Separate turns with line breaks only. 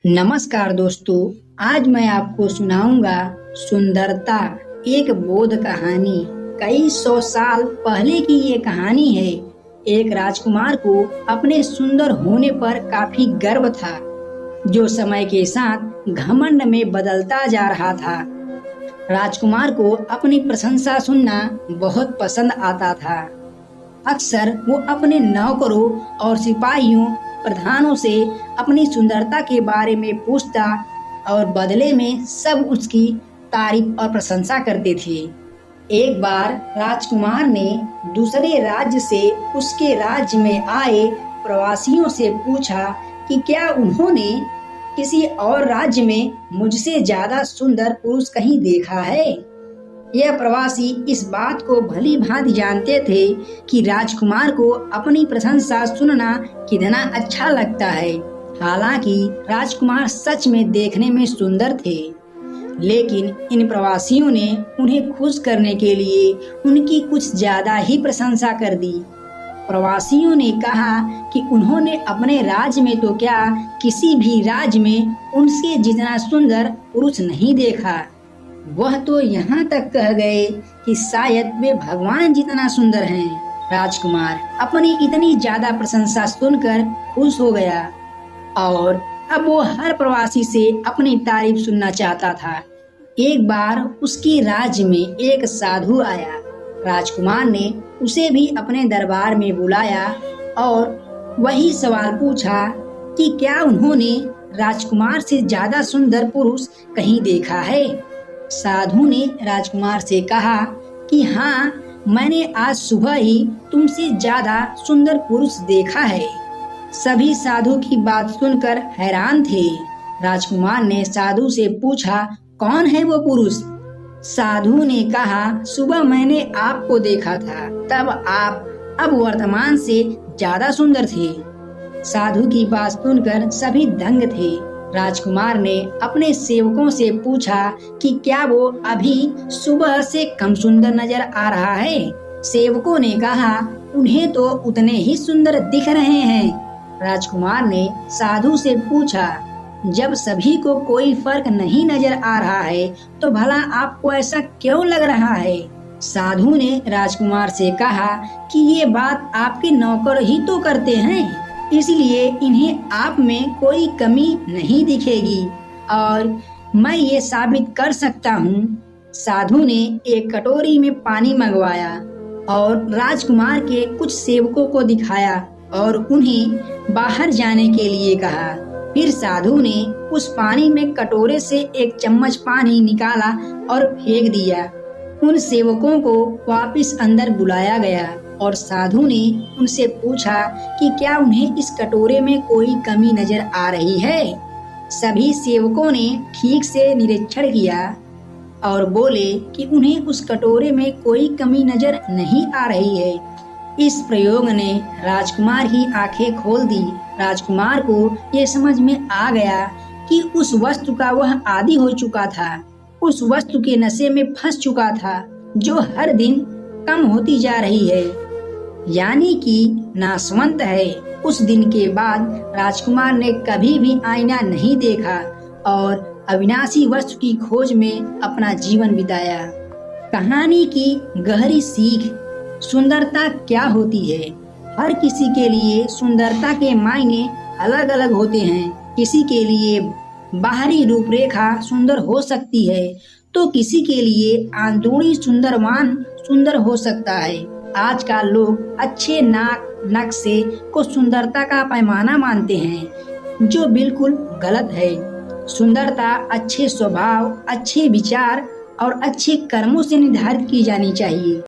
नमस्कार दोस्तों, आज मैं आपको सुनाऊंगा सुंदरता एक बोध कहानी। कई सौ साल पहले की ये कहानी है। एक राजकुमार को अपने सुंदर होने पर काफी गर्व था, जो समय के साथ घमंड में बदलता जा रहा था। राजकुमार को अपनी प्रशंसा सुनना बहुत पसंद आता था। अक्सर वो अपने नौकरों और सिपाहियों प्रधानों से अपनी सुंदरता के बारे में पूछता और बदले में सब उसकी तारीफ और प्रशंसा करते थे। एक बार राजकुमार ने दूसरे राज्य से उसके राज्य में आए प्रवासियों से पूछा कि क्या उन्होंने किसी और राज्य में मुझसे ज्यादा सुंदर पुरुष कहीं देखा है। यह प्रवासी इस बात को भली भांति जानते थे कि राजकुमार को अपनी प्रशंसा सुनना कितना अच्छा लगता है। हालांकि राजकुमार सच में देखने में सुंदर थे, लेकिन इन प्रवासियों ने उन्हें खुश करने के लिए उनकी कुछ ज्यादा ही प्रशंसा कर दी। प्रवासियों ने कहा कि उन्होंने अपने राज्य में तो क्या, किसी भी राज्य में उनसे जितना सुंदर पुरुष नहीं देखा। वह तो यहाँ तक कह गए कि शायद वे भगवान जितना सुंदर हैं। राजकुमार अपनी इतनी ज्यादा प्रशंसा सुनकर खुश हो गया और अब वो हर प्रवासी से अपनी तारीफ सुनना चाहता था। एक बार उसके राज्य में एक साधु आया। राजकुमार ने उसे भी अपने दरबार में बुलाया और वही सवाल पूछा कि क्या उन्होंने राजकुमार से ज्यादा सुंदर पुरुष कहीं देखा है। साधु ने राजकुमार से कहा कि हाँ, मैंने आज सुबह ही तुमसे ज्यादा सुंदर पुरुष देखा है। सभी साधु की बात सुनकर हैरान थे। राजकुमार ने साधु से पूछा, कौन है वो पुरुष। साधु ने कहा, सुबह मैंने आपको देखा था, तब आप अब वर्तमान से ज्यादा सुंदर थे। साधु की बात सुनकर सभी दंग थे। राजकुमार ने अपने सेवकों से पूछा कि क्या वो अभी सुबह से कम सुंदर नजर आ रहा है। सेवकों ने कहा, उन्हें तो उतने ही सुंदर दिख रहे हैं। राजकुमार ने साधु से पूछा, जब सभी को कोई फर्क नहीं नजर आ रहा है तो भला आपको ऐसा क्यों लग रहा है। साधु ने राजकुमार से कहा कि ये बात आपके नौकर ही तो करते हैं, इसलिए इन्हें आप में कोई कमी नहीं दिखेगी और मैं ये साबित कर सकता हूँ। साधु ने एक कटोरी में पानी मंगवाया और राजकुमार के कुछ सेवकों को दिखाया और उन्हें बाहर जाने के लिए कहा। फिर साधु ने उस पानी में कटोरे से एक चम्मच पानी निकाला और फेंक दिया। उन सेवकों को वापस अंदर बुलाया गया और साधु ने उनसे पूछा कि क्या उन्हें इस कटोरे में कोई कमी नजर आ रही है। सभी सेवकों ने ठीक से निरीक्षण किया और बोले कि उन्हें उस कटोरे में कोई कमी नजर नहीं आ रही है। इस प्रयोग ने राजकुमार की आंखें खोल दी। राजकुमार को ये समझ में आ गया कि उस वस्तु का वह आदी हो चुका था, उस वस्तु के नशे में फंस चुका था जो हर दिन कम होती जा रही है, यानी कि नाशवंत है। उस दिन के बाद राजकुमार ने कभी भी आईना नहीं देखा और अविनाशी वस्तु की खोज में अपना जीवन बिताया। कहानी की गहरी सीख, सुंदरता क्या होती है। हर किसी के लिए सुंदरता के मायने अलग अलग होते हैं। किसी के लिए बाहरी रूपरेखा सुंदर हो सकती है तो किसी के लिए अंदरूनी सुंदरवान सुंदर हो सकता है। आजकल लोग अच्छे नाक नक्शे को सुंदरता का पैमाना मानते हैं, जो बिल्कुल गलत है। सुंदरता अच्छे स्वभाव, अच्छे विचार और अच्छे कर्मों से निर्धारित की जानी चाहिए।